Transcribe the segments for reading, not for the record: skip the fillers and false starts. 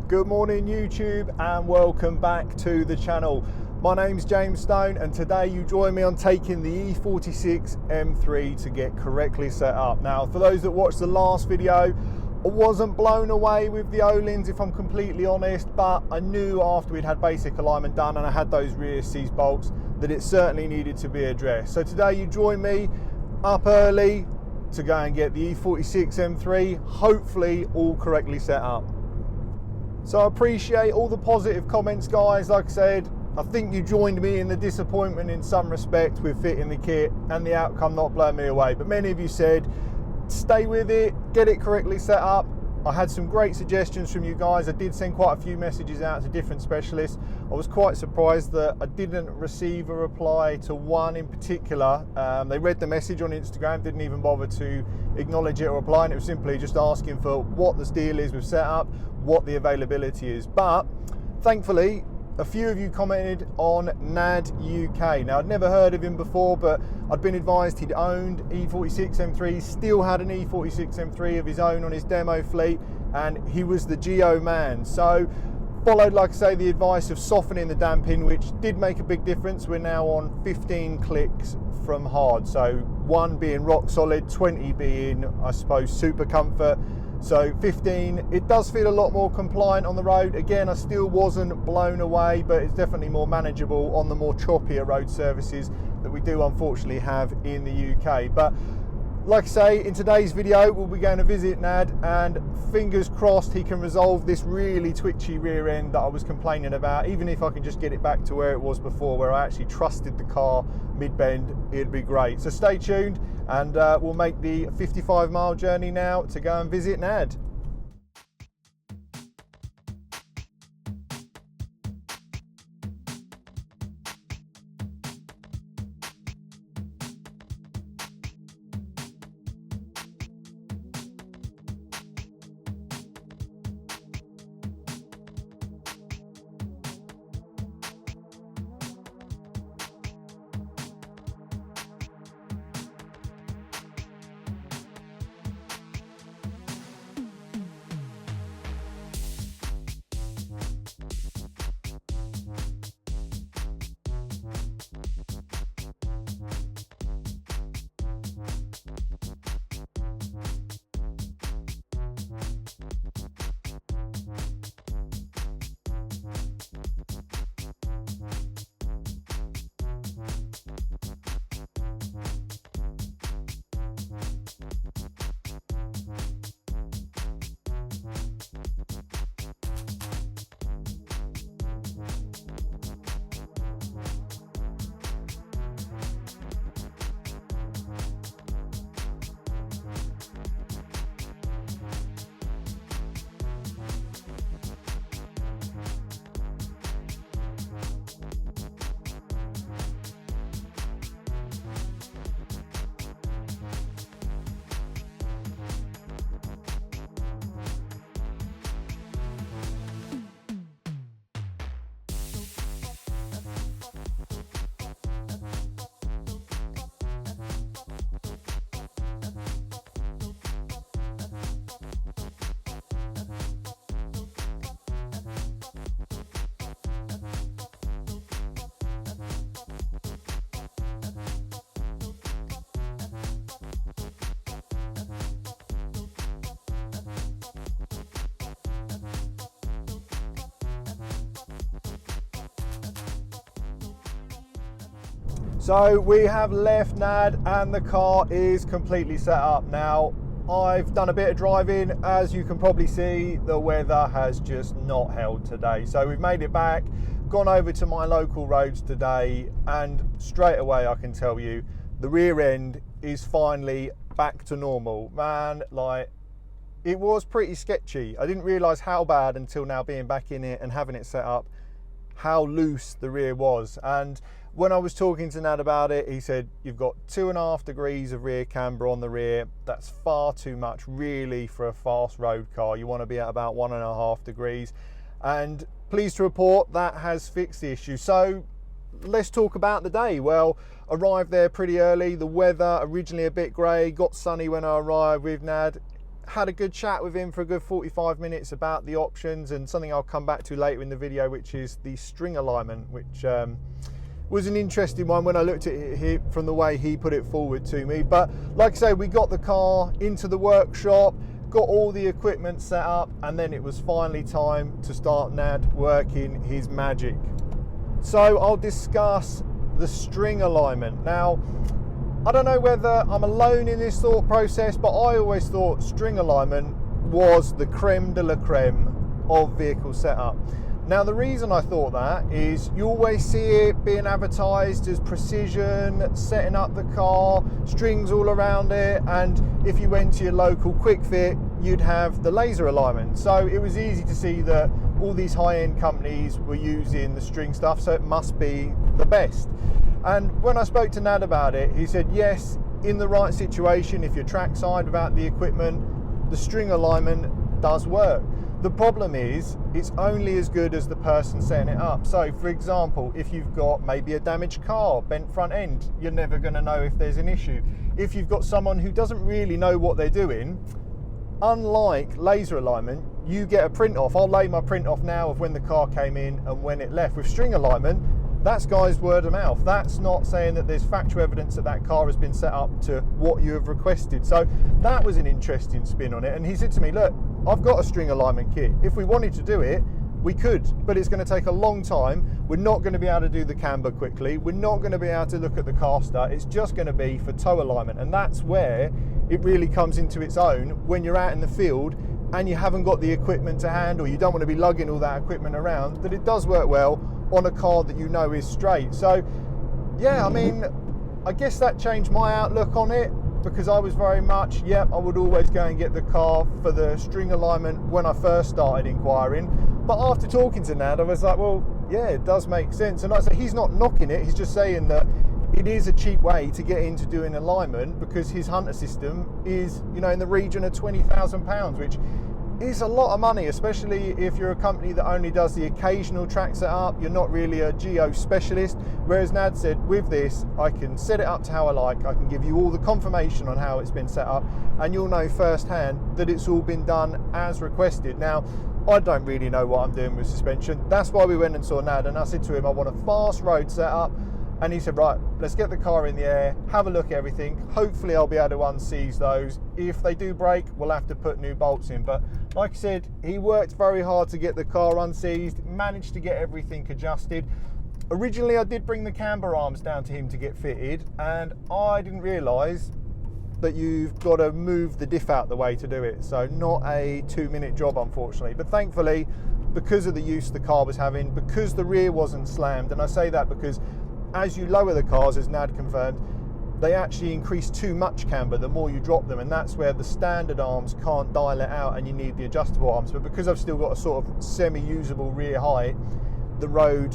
Good morning YouTube and welcome back to the channel. My name's James Stone and today you join me on taking the E46 M3 to get correctly set up. Now for those that watched the last video, I wasn't blown away with the Öhlins if I'm completely honest, but I knew after we'd had basic alignment done and I had those rear seat bolts that it certainly needed to be addressed. So today you join me up early to go and get the E46 M3, hopefully all correctly set up. So I appreciate all the positive comments, guys. Like I said, I think you joined me in the disappointment in some respect with fitting the kit and the outcome not blowing me away. But many of you said, stay with it, get it correctly set up. I had some great suggestions from you guys. I did send quite a few messages out to different specialists. I was quite surprised that I didn't receive a reply to one in particular. They read the message on Instagram, didn't even bother to acknowledge it or reply, and it was simply just asking for what the deal is with setup, what the availability is. But thankfully, a few of you commented on NAD UK. Now, I'd never heard of him before, but I'd been advised he'd owned E46 M3, still had an E46 M3 of his own on his demo fleet, and he was the Geo man. So, followed, like I say, the advice of softening the damping, which did make a big difference. We're now on 15 clicks from hard. So, 1 being rock solid, 20 being, I suppose, super comfort. So 15, it does feel a lot more compliant on the road. Again, I still wasn't blown away, but it's definitely more manageable on the more choppier road surfaces that we do unfortunately have in the UK. But like I say, in today's video, we'll be going to visit NAD and fingers crossed he can resolve this really twitchy rear end that I was complaining about. Even if I can just get it back to where it was before, where I actually trusted the car mid-bend, it'd be great. So stay tuned and we'll make the 55-mile journey now to go and visit NAD. So we have left NAD and the car is completely set up. Now, I've done a bit of driving. As you can probably see, the weather has just not held today. So we've made it back, gone over to my local roads today, and straight away I can tell you, the rear end is finally back to normal. Man, like, it was pretty sketchy. I didn't realise how bad until now being back in it and having it set up, how loose the rear was. And when I was talking to Nad about it, he said, you've got 2.5 degrees of rear camber on the rear. That's far too much really for a fast road car. You want to be at about 1.5 degrees. And pleased to report that has fixed the issue. So let's talk about the day. Well, arrived there pretty early. The weather originally a bit grey, got sunny when I arrived with Nad. had a good chat with him for a good 45 minutes about the options and something I'll come back to later in the video, which is the string alignment, which was an interesting one when I looked at it from the way he put it forward to me. But like I say, we got the car into the workshop, got all the equipment set up, and then it was finally time to start NAD working his magic. So I'll discuss the string alignment. Now, I don't know whether I'm alone in this thought process, but I always thought string alignment was the creme de la creme of vehicle setup. Now, the reason I thought that is you always see it being advertised as precision, setting up the car, strings all around it, and if you went to your local quick fit, you'd have the laser alignment. So it was easy to see that all these high-end companies were using the string stuff, so it must be the best. And when I spoke to NAD about it, he said, yes, in the right situation, if you're trackside without the equipment, the string alignment does work. The problem is, it's only as good as the person setting it up. So, for example, if you've got maybe a damaged car, bent front end, you're never going to know if there's an issue. If you've got someone who doesn't really know what they're doing, unlike laser alignment, you get a print off. I'll lay my print off now of when the car came in and when it left. With string alignment, that's guys word of mouth. That's not saying that there's factual evidence that that car has been set up to what you have requested. So that was an interesting spin on it. And he said to me, look, I've got a string alignment kit. If we wanted to do it, we could, but it's going to take a long time. We're not going to be able to do the camber quickly. We're not going to be able to look at the caster. It's just going to be for toe alignment. And that's where it really comes into its own when you're out in the field and you haven't got the equipment to hand, or you don't want to be lugging all that equipment around, that it does work well on a car that you know is straight. So yeah, I mean, I guess that changed my outlook on it, because I was very much, I would always go and get the car for the string alignment when I first started inquiring. But after talking to NAD, I was like, well, yeah, it does make sense. And like I say, he's not knocking it, he's just saying that it is a cheap way to get into doing alignment, because his Hunter system is, you know, in the region of £20,000, which is a lot of money, especially if you're a company that only does the occasional track setup. You're not really a geo specialist. Whereas NAD said, with this, I can set it up to how I like. I can give you all the confirmation on how it's been set up, and you'll know firsthand that it's all been done as requested. Now, I don't really know what I'm doing with suspension. That's why we went and saw NAD, and I said to him, I want a fast road setup. And he said, right, let's get the car in the air, have a look at everything. Hopefully I'll be able to unseize those. If they do break, we'll have to put new bolts in. But like I said, he worked very hard to get the car unseized, managed to get everything adjusted. Originally, I did bring the camber arms down to him to get fitted, and I didn't realise that you've got to move the diff out the way to do it. So not a 2-minute job, unfortunately. But thankfully, because of the use the car was having, because the rear wasn't slammed, and I say that because as you lower the cars, as NAD confirmed, they actually increase too much camber the more you drop them, and that's where the standard arms can't dial it out and you need the adjustable arms. But because I've still got a sort of semi-usable rear height, the road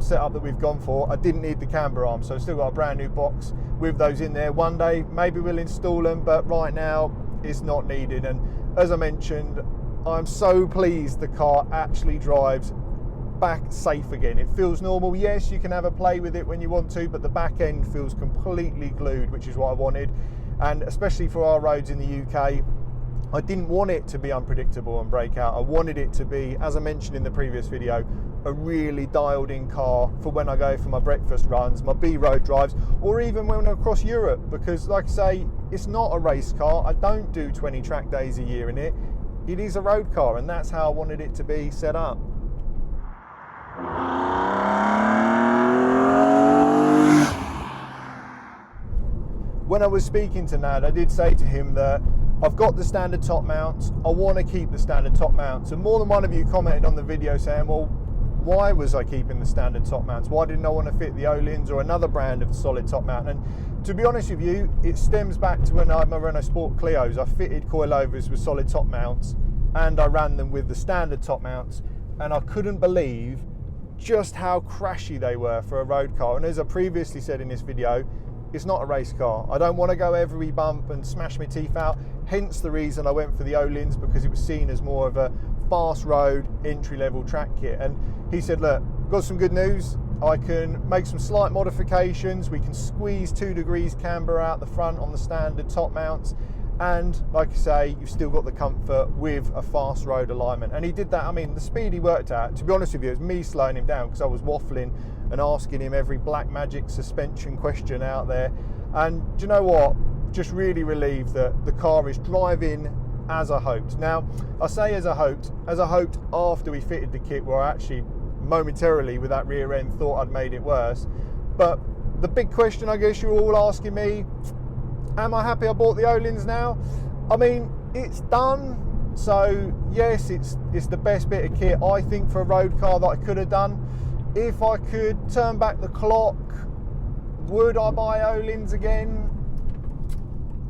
setup that we've gone for, I didn't need the camber arms, so I've still got a brand new box with those in there. One day maybe we'll install them, but right now it's not needed. And as I mentioned, I'm so pleased the car actually drives back safe again. It feels normal. Yes, you can have a play with it when you want to, but the back end feels completely glued, which is what I wanted. And especially for our roads in the UK, I didn't want it to be unpredictable and break out. I wanted it to be, as I mentioned in the previous video, a really dialed in car for when I go for my breakfast runs, my B road drives, or even when I'm across Europe, because like I say, it's not a race car. I don't do 20 track days a year in it. It is a road car, and that's how I wanted it to be set up. When I was speaking to NAD, I did say to him that I've got the standard top mounts, I want to keep the standard top mounts. And more than one of you commented on the video saying, well, why was I keeping the standard top mounts? Why didn't I want to fit the Öhlins or another brand of solid top mount? And to be honest with you, it stems back to when I had my Renault Sport Clios. I fitted coilovers with solid top mounts, and I ran them with the standard top mounts, and I couldn't believe just how crashy they were for a road car. And as I previously said in this video, it's not a race car. I don't want to go every bump and smash my teeth out, hence the reason I went for the Ohlins, because it was seen as more of a fast road entry-level track kit. And he said, look, got some good news. I can make some slight modifications. We can squeeze 2 degrees camber out the front on the standard top mounts, and like I say, you've still got the comfort with a fast road alignment. And he did that. I mean, the speed he worked at, to be honest with you, it was me slowing him down because I was waffling and asking him every black magic suspension question out there. And do you know what? Just really relieved that the car is driving as I hoped. Now, I say as I hoped after we fitted the kit, where I actually momentarily with that rear end thought I'd made it worse. But the big question I guess you're all asking me, am I happy I bought the Öhlins now? I mean, it's done. So yes, it's the best bit of kit I think for a road car that I could have done. If I could turn back the clock, would I buy Öhlins again?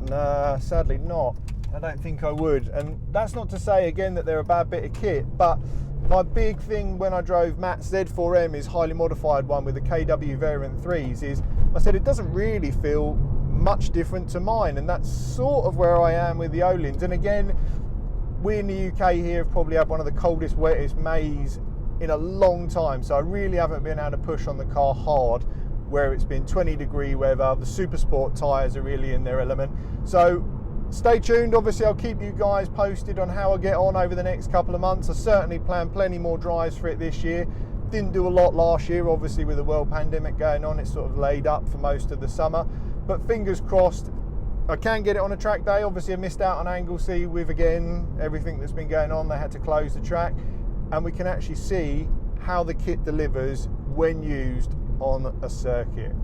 Nah, sadly not. I don't think I would. And that's not to say again that they're a bad bit of kit, but my big thing when I drove Matt's Z4M, his highly modified one with the KW variant 3s, is I said it doesn't really feel much different to mine, and that's sort of where I am with the Öhlins. And again, we in the UK here have probably had one of the coldest, wettest Mays in a long time, so I really haven't been able to push on the car hard where it's been 20-degree weather. The super sport tyres are really in their element. So stay tuned. Obviously, I'll keep you guys posted on how I get on over the next couple of months. I certainly plan plenty more drives for it this year. Didn't do a lot last year, obviously with the world pandemic going on. It's sort of laid up for most of the summer, but fingers crossed I can get it on a track day. Obviously I missed out on Anglesey with, again, everything that's been going on. They had to close the track, and we can actually see how the kit delivers when used on a circuit.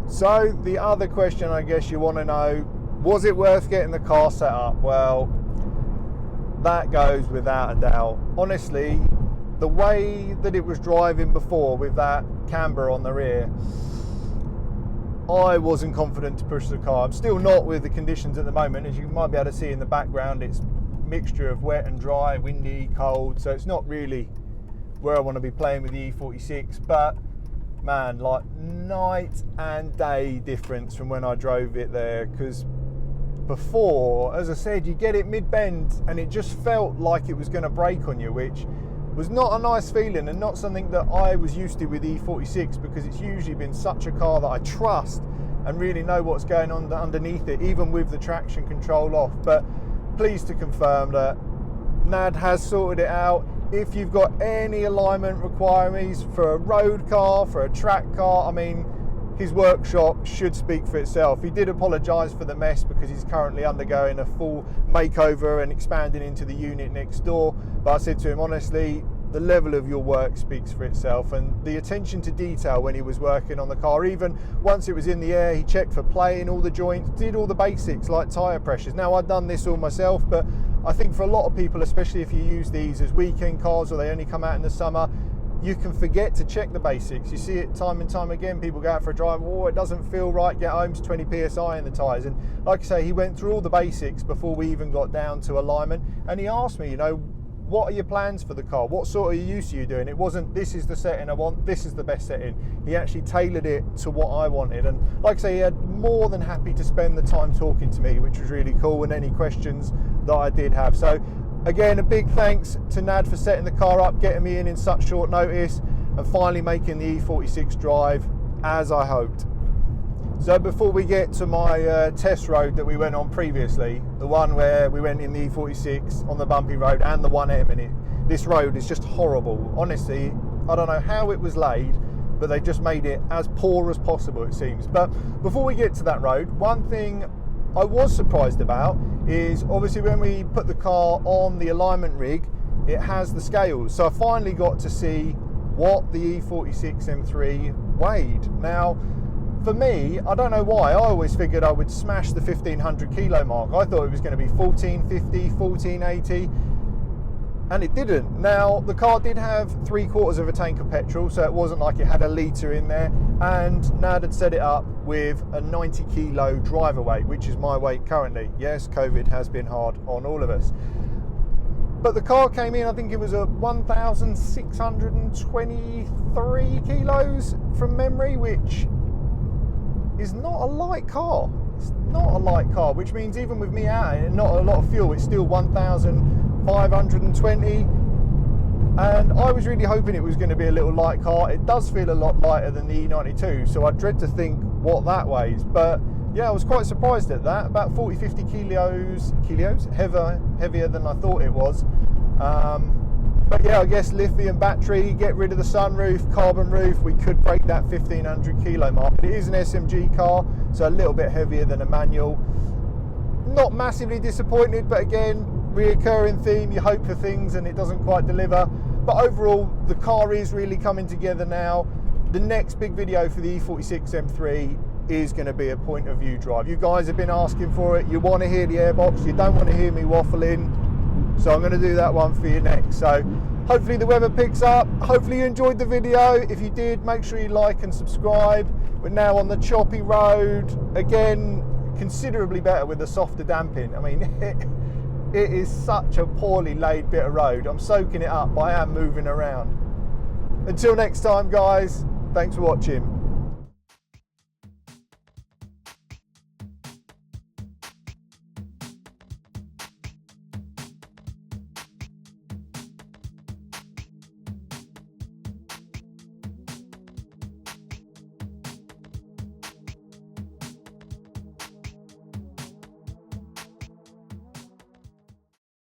So the other question I guess you want to know, was it worth getting the car set up? Well, that goes without a doubt. Honestly, the way that it was driving before with that camber on the rear, I wasn't confident to push the car. I'm still not with the conditions at the moment. As you might be able to see in the background, it's a mixture of wet and dry, windy, cold, so it's not really where I want to be playing with the E46, but man, like night and day difference from when I drove it there. Because before, as I said, you get it mid-bend and it just felt like it was going to brake on you, which was not a nice feeling and not something that I was used to with the E46, because it's usually been such a car that I trust and really know what's going on underneath it, even with the traction control off. But pleased to confirm that NAD has sorted it out. If you've got any alignment requirements for a road car, for a track car, I mean, his workshop should speak for itself. He did apologise for the mess because he's currently undergoing a full makeover and expanding into the unit next door. But I said to him, honestly, the level of your work speaks for itself, and the attention to detail when he was working on the car, even once it was in the air, he checked for play in all the joints, did all the basics like tyre pressures. Now, I've done this all myself, but I think for a lot of people, especially if you use these as weekend cars or they only come out in the summer, you can forget to check the basics. You see it time and time again. People go out for a drive, oh, it doesn't feel right, get home, it's 20 psi in the tyres. And like I say, he went through all the basics before we even got down to alignment, and he asked me, you know, what are your plans for the car? What sort of use are you doing? It wasn't, this is the setting I want, this is the best setting. He actually tailored it to what I wanted. And like I say, he had more than happy to spend the time talking to me, which was really cool, and any questions that I did have. So again, a big thanks to NAD for setting the car up, getting me in such short notice, and finally making the E46 drive as I hoped. So before we get to my test road that we went on previously, the one where we went in the E46 on the bumpy road and the 1M in it, this road is just horrible. Honestly, I don't know how it was laid, but they just made it as poor as possible, it seems. But before we get to that road, one thing I was surprised about is obviously when we put the car on the alignment rig, it has the scales. So I finally got to see what the E46 M3 weighed. Now, for me, I don't know why, I always figured I would smash the 1500 kilo mark. I thought it was going to be 1450, 1480, and it didn't. Now, the car did have 3/4 of a tank of petrol, so it wasn't like it had a litre in there, and NAD had set it up with a 90 kilo driver weight, which is my weight currently. Yes, COVID has been hard on all of us. But the car came in, I think it was a 1,623 kilos from memory, which is not a light car. It's not a light car, which means even with me out and not a lot of fuel, it's still 1,520. And I was really hoping it was going to be a little light car. It does feel a lot lighter than the E92, so I dread to think what that weighs. But yeah, I was quite surprised at that. About 40-50 kilos heavier than I thought it was. But yeah, I guess lithium battery, get rid of the sunroof, carbon roof, we could break that 1500 kilo mark. But it is an SMG car, so a little bit heavier than a manual. Not massively disappointed, but again, reoccurring theme, you hope for things and it doesn't quite deliver. But overall, the car is really coming together now. The next big video for the E46 M3 is going to be a point of view drive. You guys have been asking for it. You want to hear the airbox, you don't want to hear me waffling. So I'm going to do that one for you next. So hopefully the weather picks up. Hopefully you enjoyed the video. If you did, make sure you like and subscribe. We're now on the choppy road. Again, considerably better with the softer damping. I mean, it is such a poorly laid bit of road. I'm soaking it up, but I am moving around. Until next time, guys, thanks for watching.